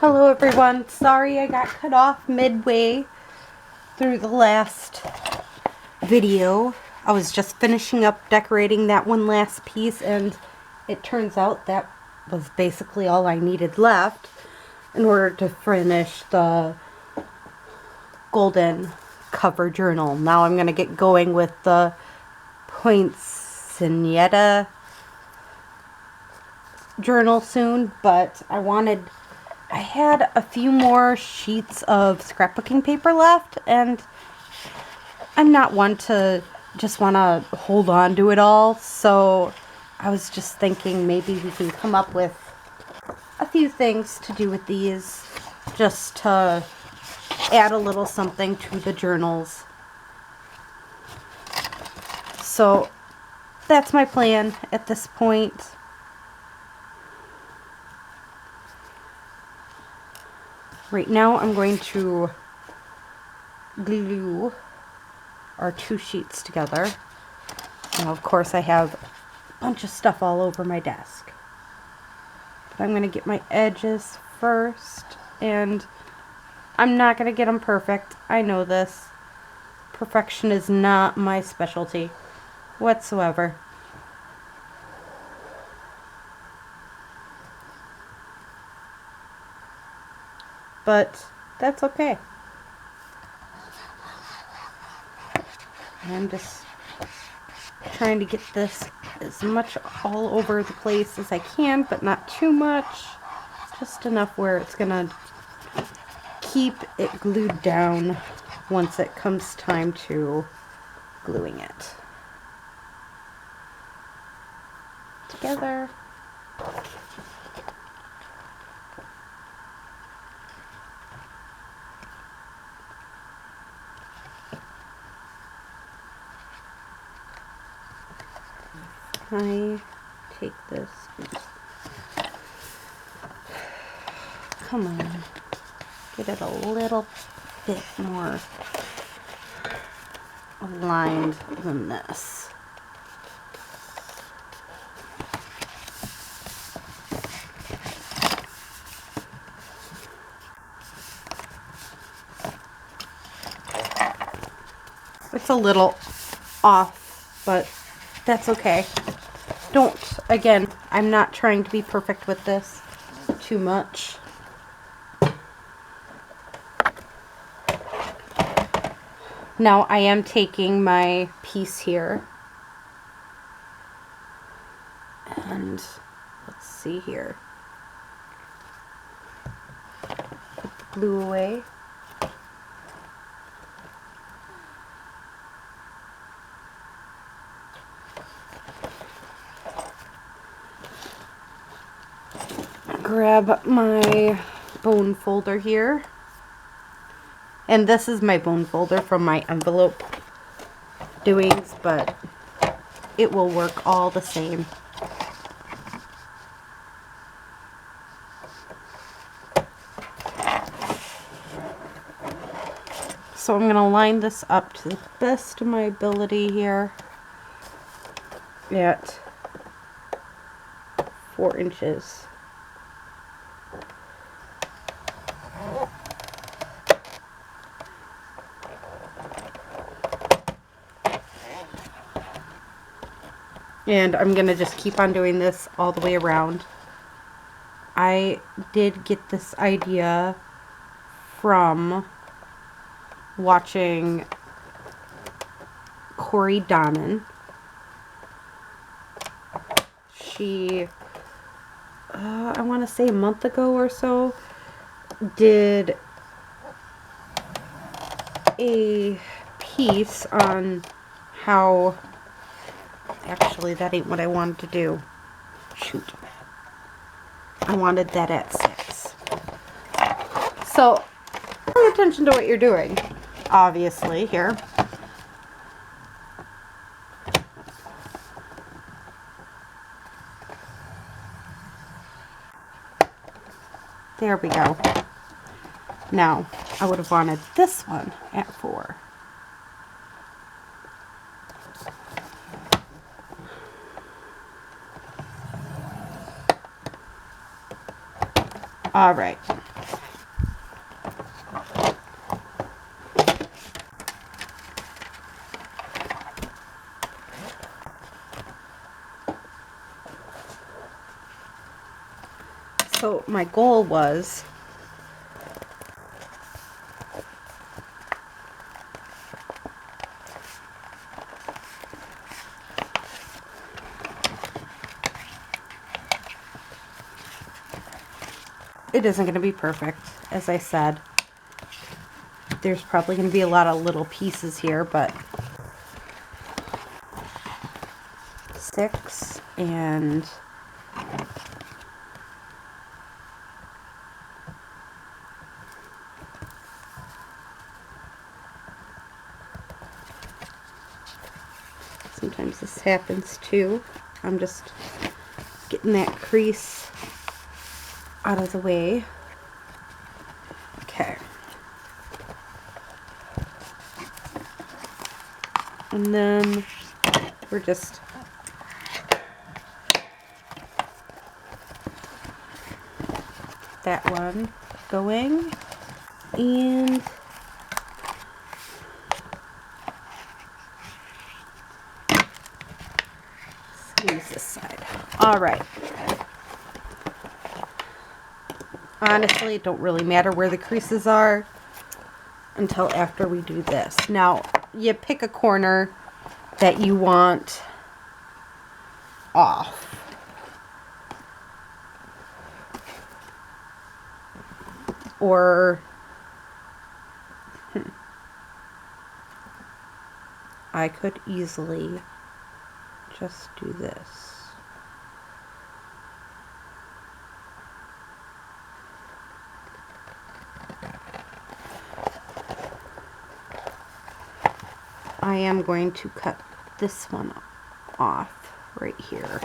Hello everyone, sorry I got cut off midway through the last video. I was just finishing up decorating that one last piece and it turns out that was basically all I needed left in order to finish the golden cover journal. Now I'm going to get going with the poinsettia journal soon, but I had a few more sheets of scrapbooking paper left, and I'm not one to just want to hold on to it all, so I was just thinking maybe we can come up with a few things to do with these, just to add a little something to the journals. So that's my plan at this point. Right now I'm going to glue our two sheets together. Now of course I have a bunch of stuff all over my desk. But I'm going to get my edges first, and I'm not going to get them perfect. I know this. Perfection is not my specialty whatsoever. But that's okay. I'm just trying to get this as much all over the place as I can, but not too much. Just enough where it's gonna keep it glued down once it comes time to gluing it together. I take this, come on, get it a little bit more aligned than this. It's a little off, but that's okay. Again, I'm not trying to be perfect with this too much. Now I am taking my piece here, and let's see here. Put the glue away. Grab my bone folder here, and this is my bone folder from my envelope doings, but it will work all the same. So I'm going to line this up to the best of my ability here at 4 inches. And I'm going to just keep on doing this all the way around. I did get this idea from watching Corey Donnan. She, I want to say a month ago or so, did a piece on how... Actually, that ain't what I wanted to do. Shoot. I wanted that at 6. So, pay attention to what you're doing, obviously, here. There we go. Now, I would have wanted this one at 4. All right. So my goal was it isn't going to be perfect, as I said. There's probably going to be a lot of little pieces here, but 6 and sometimes this happens too. I'm just getting that crease out of the way. Okay. And then we're just that one going, and use this side. All right. Honestly, it don't really matter where the creases are until after we do this. Now, you pick a corner that you want off. Or I could easily just do this. I am going to cut this one off right here.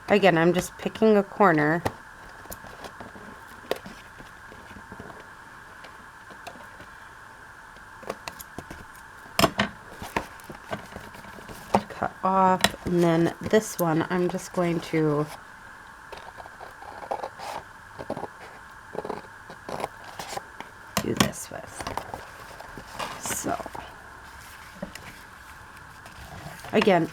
Again, I'm just picking a corner. Cut off, and then this one I'm just going to do this with. So, again,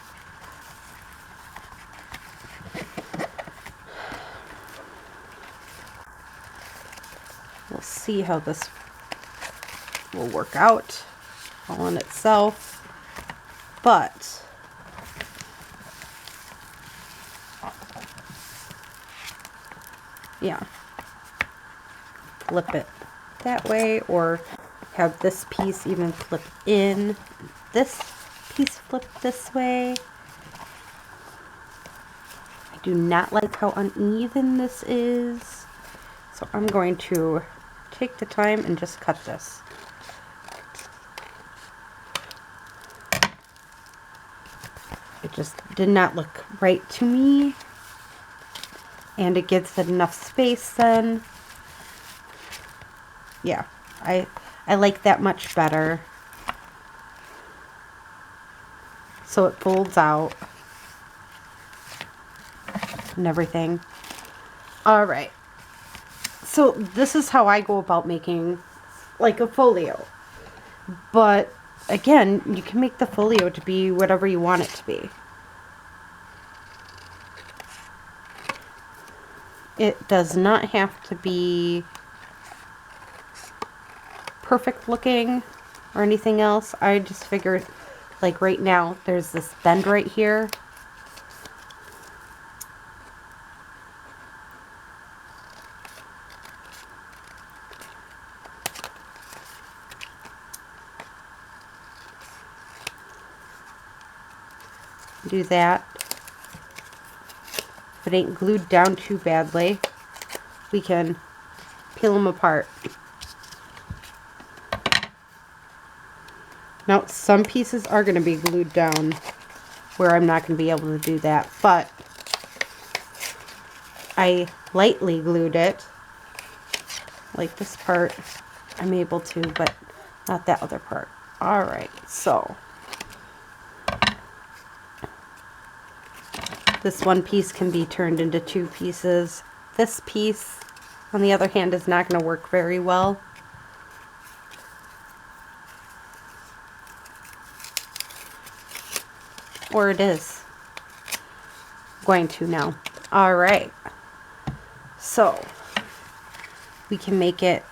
we'll see how this will work out all in itself, but yeah, flip it that way, or have this piece even flip in, this piece flip this way. I do not like how uneven this is, so I'm going to take the time and just cut this. It just did not look right to me, and it gives it enough space then. Yeah, I like that much better. So it folds out and everything. All right. So this is how I go about making like a folio. But again, you can make the folio to be whatever you want it to be. It does not have to be perfect looking or anything else. I just figured, like right now, there's this bend right here. Do that. If it ain't glued down too badly, we can peel them apart. Now, some pieces are going to be glued down where I'm not going to be able to do that, but I lightly glued it. Like this part, I'm able to, but not that other part. Alright, so this one piece can be turned into 2 pieces. This piece, on the other hand, is not going to work very well. Or it is going to now. All right. So we can make it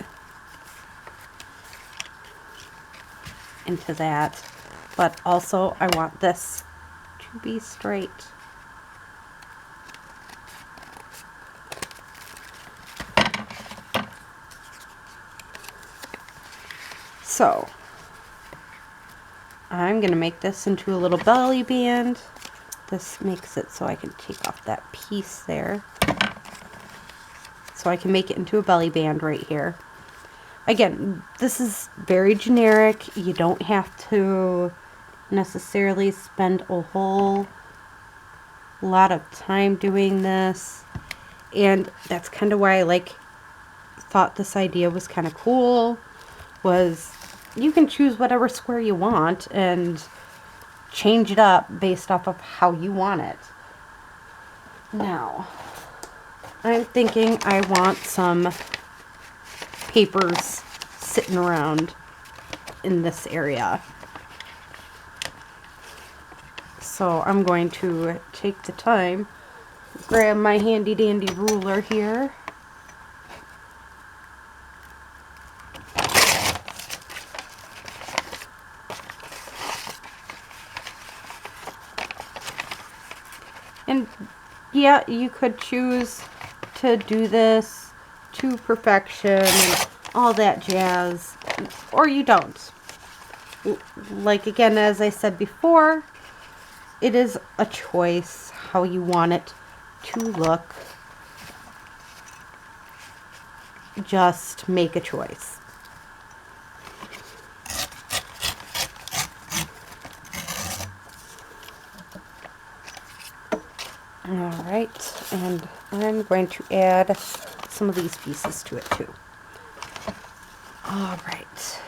into that, but also I want this to be straight. So I'm gonna make this into a little belly band. This makes it so I can take off that piece there. So I can make it into a belly band right here. Again, this is very generic. You don't have to necessarily spend a whole lot of time doing this. And that's kind of why I thought this idea was kind of cool, was you can choose whatever square you want and change it up based off of how you want it. Now, I'm thinking I want some papers sitting around in this area. So I'm going to take the time, grab my handy dandy ruler here. And yeah, you could choose to do this to perfection and all that jazz, or you don't. Like, again, as I said before, it is a choice how you want it to look. Just make a choice. Alright, and I'm going to add some of these pieces to it too. Alright.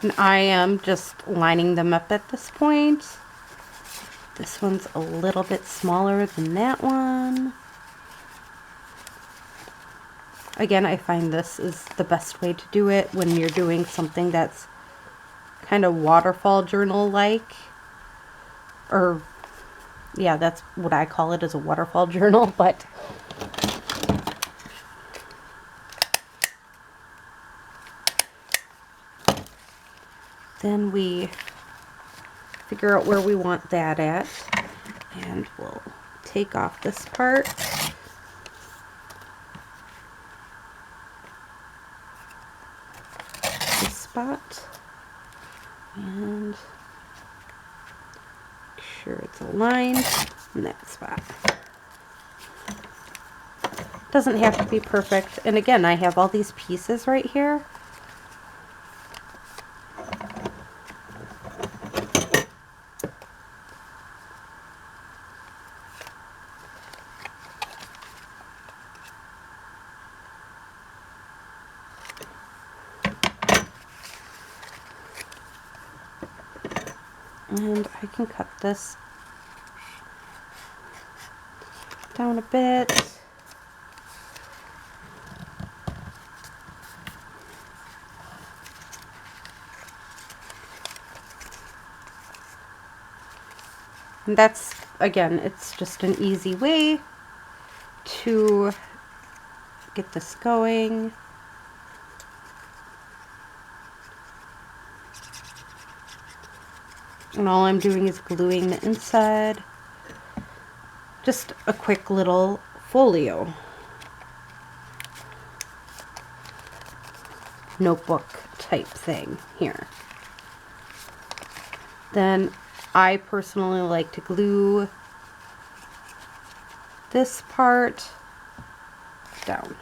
And I am just lining them up at this point. This one's a little bit smaller than that one. Again, I find this is the best way to do it when you're doing something that's kind of waterfall journal-like. Or, yeah, that's what I call it, as a waterfall journal, but then we figure out where we want that at, and we'll take off this part. This spot, and make sure it's aligned in that spot. Doesn't have to be perfect, and again, I have all these pieces right here. And I can cut this down a bit. And that's, again, it's just an easy way to get this going. And all I'm doing is gluing the inside. Just a quick little folio notebook type thing here. Then I personally like to glue this part down.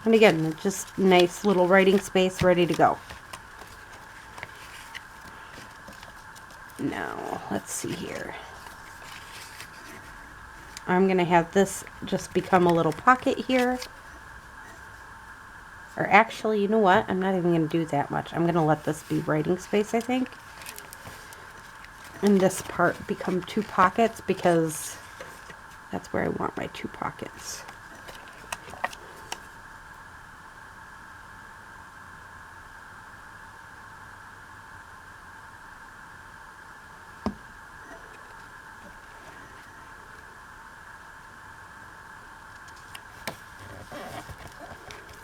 And again, just nice little writing space ready to go. Now, let's see here. I'm going to have this just become a little pocket here. Or actually, you know what? I'm not even going to do that much. I'm going to let this be writing space, I think. and this part become 2 pockets because that's where I want my 2 pockets.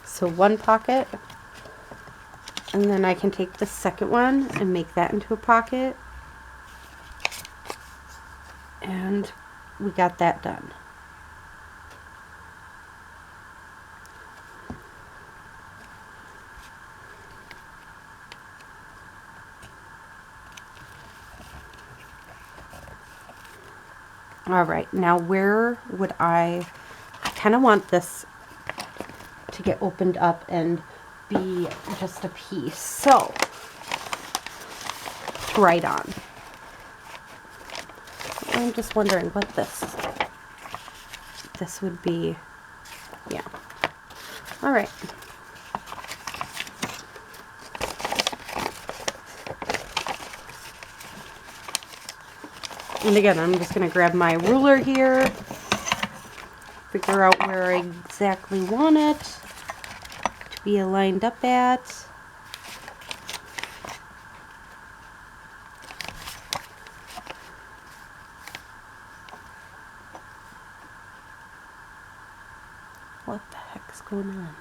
So 1 pocket, and then I can take the second one and make that into a pocket, and we got that done. All right, now where would I kind of want this to get opened up and be just a piece, so to write on. I'm just wondering what this would be. Yeah. All right. And again, I'm just going to grab my ruler here, figure out where I exactly want it to be lined up at. What the heck's going on?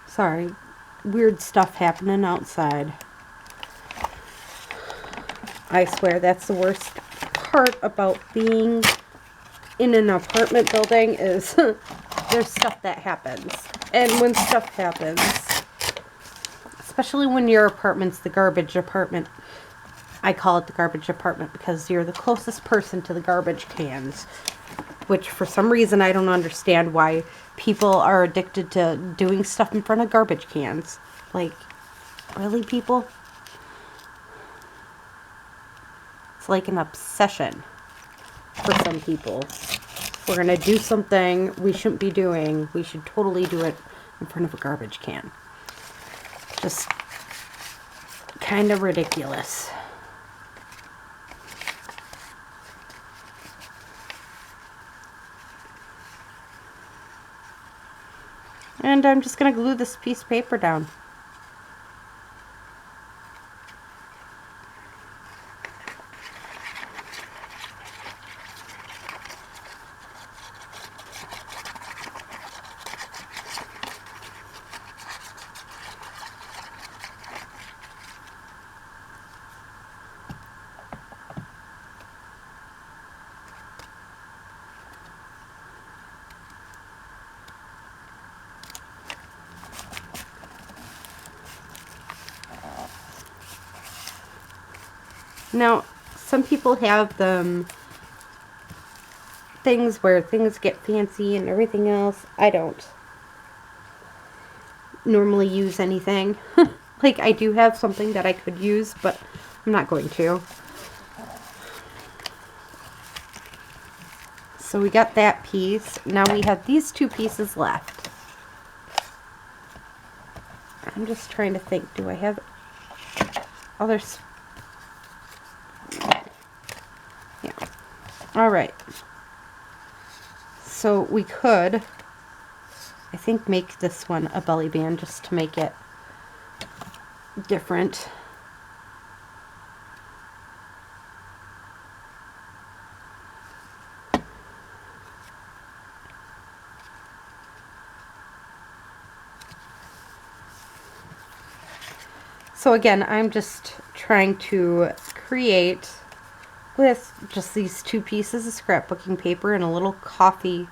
Sorry, weird stuff happening outside. I swear that's the worst part about being in an apartment building is there's stuff that happens. And when stuff happens, especially when your apartment's the garbage apartment, I call it the garbage apartment because you're the closest person to the garbage cans, which for some reason I don't understand why people are addicted to doing stuff in front of garbage cans. Like, really, people? It's like an obsession for some people. We're going to do something we shouldn't be doing. We should totally do it in front of a garbage can. Just kind of ridiculous. And I'm just going to glue this piece of paper down. Now, some people have them things where things get fancy and everything else. I don't normally use anything. Like, I do have something that I could use, but I'm not going to. So we got that piece. Now we have these 2 pieces left. I'm just trying to think, do I have other... Yeah. All right. So we could, I think, make this one a belly band just to make it different. So again, I'm just trying to create with just these 2 pieces of scrapbooking paper and a little coffee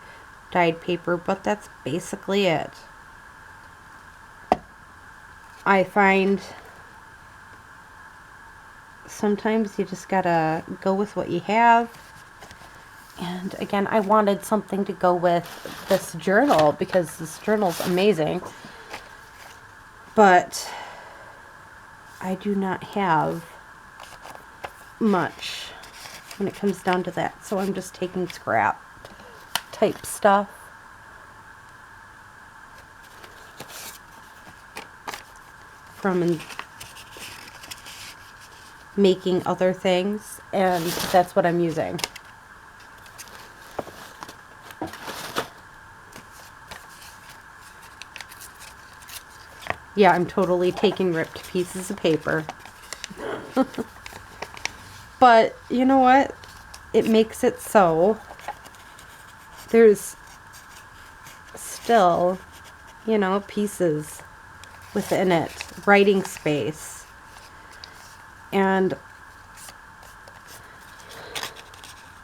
dyed paper, but that's basically it. I find sometimes you just gotta go with what you have. And again, I wanted something to go with this journal because this journal's amazing. But I do not have much when it comes down to that. So I'm just taking scrap type stuff. making other things, and that's what I'm using. Yeah, I'm totally taking ripped pieces of paper. But you know what? It makes it so there's still, you know, pieces within it, writing space. And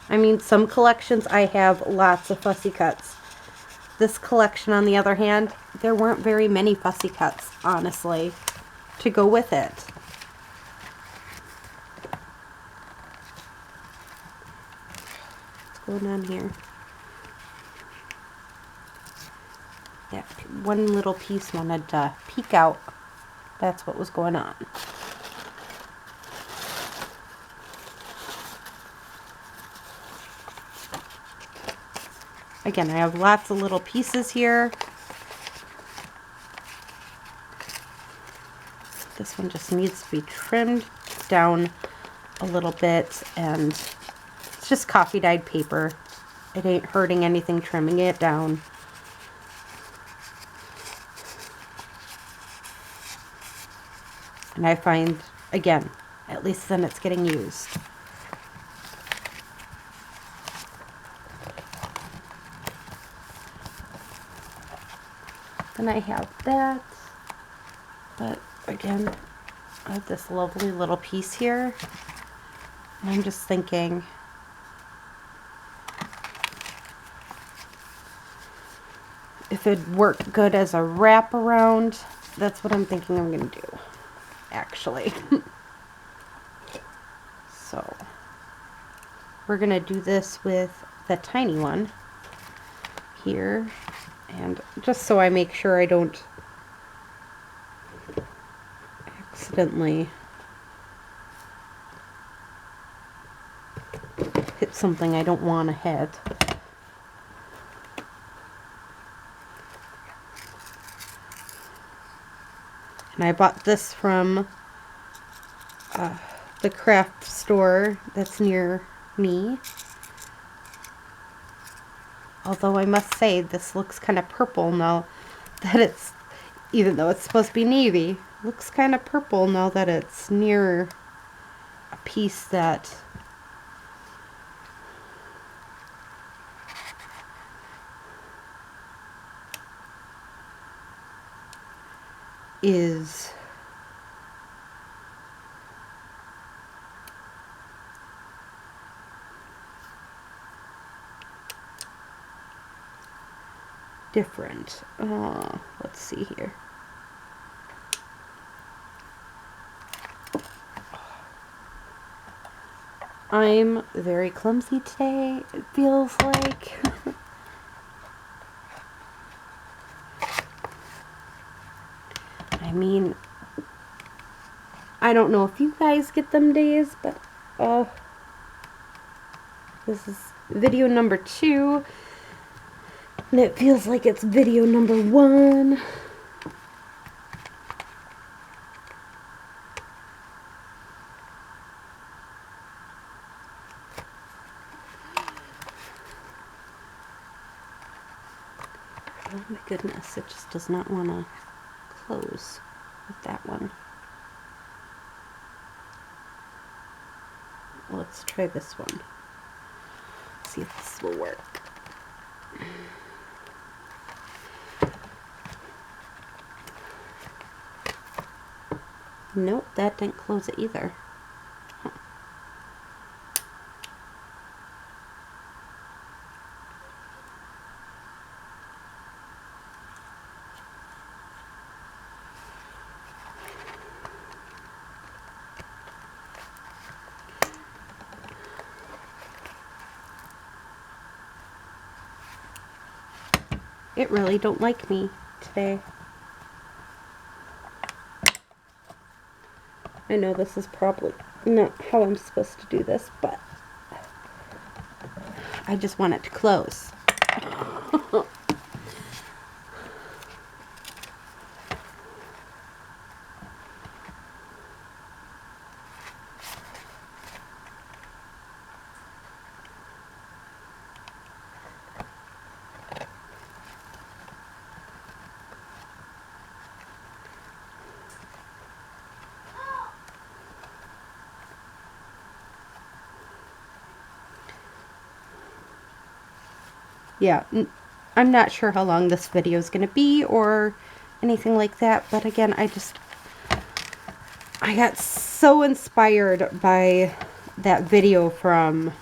I mean, some collections I have lots of fussy cuts. This collection, on the other hand, there weren't very many fussy cuts, honestly, to go with it. What's going on here? That one little piece wanted to peek out. That's what was going on. Again, I have lots of little pieces here. This one just needs to be trimmed down a little bit, and it's just coffee dyed paper. It ain't hurting anything trimming it down. And I find, again, at least then it's getting used. Then I have that, but again, I have this lovely little piece here, and I'm just thinking, if it'd work good as a wraparound, that's what I'm thinking I'm going to do, actually. So, we're going to do this with the tiny one here, and just so I make sure I don't accidentally hit something I don't want to hit. And I bought this from the craft store that's near me. Although I must say, this looks kind of purple now that it's, even though it's supposed to be navy, looks kind of purple now that it's near a piece that is different. Let's see here. I'm very clumsy today, it feels like. I mean, I don't know if you guys get them days, but this is video number 2, and it feels like it's video number 1. Oh my goodness, it just does not want to close with that one. Let's try this one. See if this will work. Nope, that didn't close it either. Huh. It really don't like me today. I know this is probably not how I'm supposed to do this, but I just want it to close. yeah, I'm not sure how long this video is going to be or anything like that, but again, I got so inspired by that video from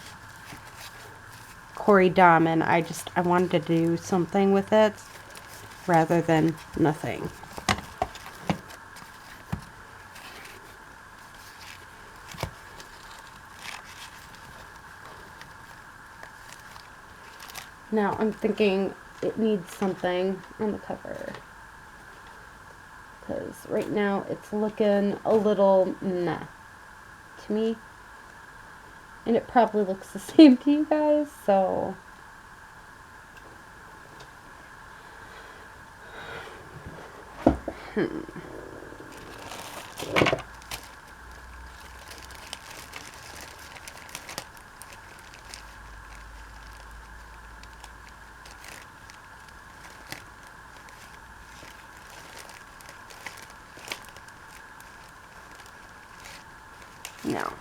Corey Dom, and I wanted to do something with it rather than nothing. Now I'm thinking it needs something on the cover, because right now it's looking a little meh to me, and it probably looks the same to you guys, so no,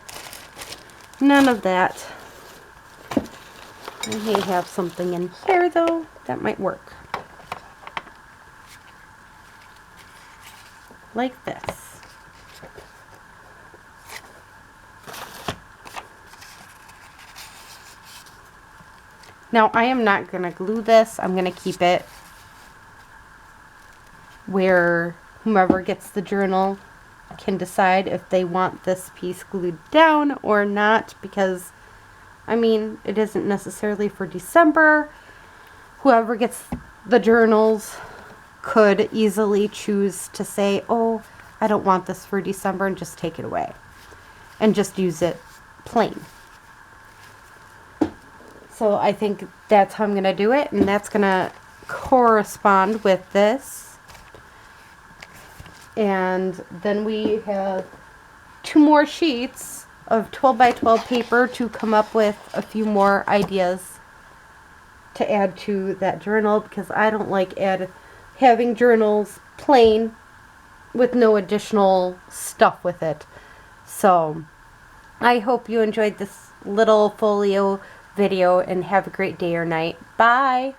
none of that. I may have something in here though that might work, like this. Now I am not going to glue this. I'm going to keep it where whomever gets the journal can decide if they want this piece glued down or not, because I mean, it isn't necessarily for December. Whoever gets the journals could easily choose to say, oh, I don't want this for December, and just take it away and just use it plain. So I think that's how I'm going to do it, and that's going to correspond with this. And then we have 2 more sheets of 12 by 12 paper to come up with a few more ideas to add to that journal, because I don't like having journals plain with no additional stuff with it. So I hope you enjoyed this little folio video, and have a great day or night. Bye!